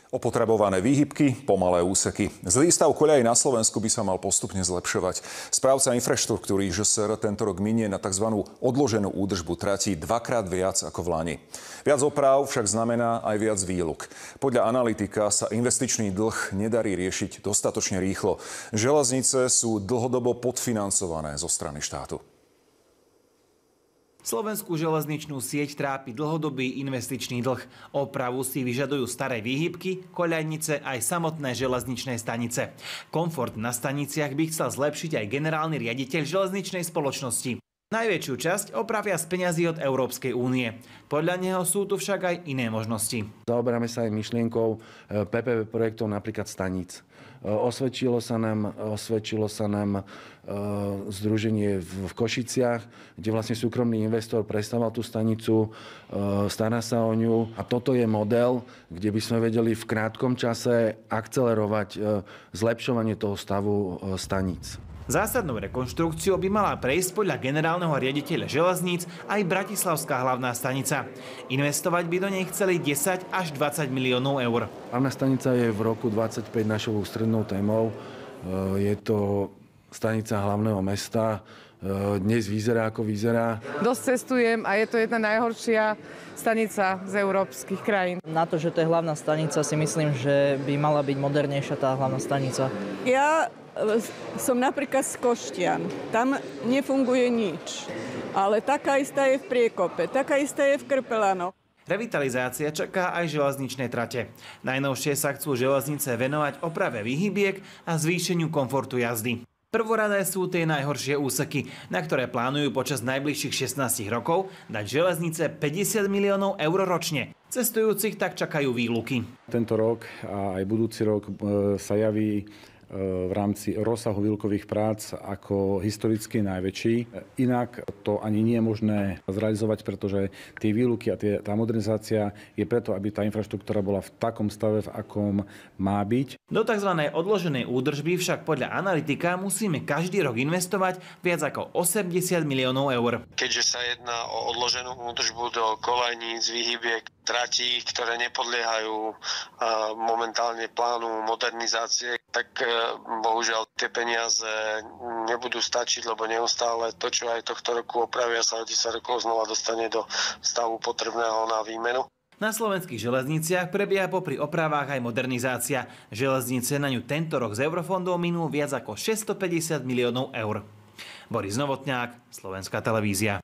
Opotrebované výhybky, pomalé úseky. Zlý stav koľají na Slovensku by sa mal postupne zlepšovať. Správca infraštruktúry ŽSR tento rok minie na tzv. Odloženú údržbu tratí dvakrát viac ako v lani. Viac oprav však znamená aj viac výluk. Podľa analytika sa investičný dlh nedarí riešiť dostatočne rýchlo. Železnice sú dlhodobo podfinancované zo strany štátu. Slovenskú železničnú sieť trápi dlhodobý investičný dlh. Opravu si vyžadujú staré výhybky, koľajnice aj samotné železničné stanice. Komfort na staniciach by chcel zlepšiť aj generálny riaditeľ železničnej spoločnosti. Najväčšiu časť opravia z peňazí od Európskej únie. Podľa neho sú tu však aj iné možnosti. Zaoberáme sa aj myšlienkou PPP projektov, napríklad staníc. Osvedčilo sa nám združenie v Košiciach, kde vlastne súkromný investor prestával tú stanicu, stará sa o ňu. A toto je model, kde by sme vedeli v krátkom čase akcelerovať zlepšovanie toho stavu staníc. Zásadnou rekonštrukciou by mala prejsť podľa generálneho riaditeľa železníc aj Bratislavská hlavná stanica. Investovať by do nej chceli 10 až 20 miliónov eur. Hlavná stanica je v roku 2025 našou ústrednou témou. Je to stanica hlavného mesta. Dnes vyzerá ako vyzerá. Dosť cestujem a je to jedna najhoršia stanica z európskych krajín. Na to, že to je hlavná stanica, si myslím, že by mala byť modernejšia tá hlavná stanica. Ja som napríklad z Koštian. Tam nefunguje nič. Ale taká istá je v Priekope, taká istá je v Krpelanoch. Revitalizácia čaká aj železničné trate. Najnovšie sa chcú železnice venovať oprave výhybiek a zvýšeniu komfortu jazdy. Prvoradé sú tie najhoršie úseky, na ktoré plánujú počas najbližších 16 rokov dať železnice 50 miliónov eur ročne. Cestujúcich tak čakajú výluky. Tento rok a aj budúci rok sa javí v rámci rozsahu výlukových prác ako historicky najväčší. Inak to ani nie je možné zrealizovať, pretože tie výluky a tá modernizácia je preto, aby tá infraštruktúra bola v takom stave, v akom má byť. Do tzv. Odloženej údržby však podľa analytika musíme každý rok investovať viac ako 80 miliónov eur. Keďže sa jedná o odloženú údržbu do koľajníc, výhybiek, tratí, ktoré nepodliehajú momentálne plánu modernizácie, tak bohužiaľ tie peniaze nebudú stačiť, lebo neustále to, čo aj tohto roku opravia, sa o 10 rokov znova dostane do stavu potrebného na výmenu. Na slovenských železniciach prebieha popri opravách aj modernizácia. Železnice na ňu tento rok z eurofondov minú viac ako 650 miliónov eur. Boris Novotňák, Slovenská televízia.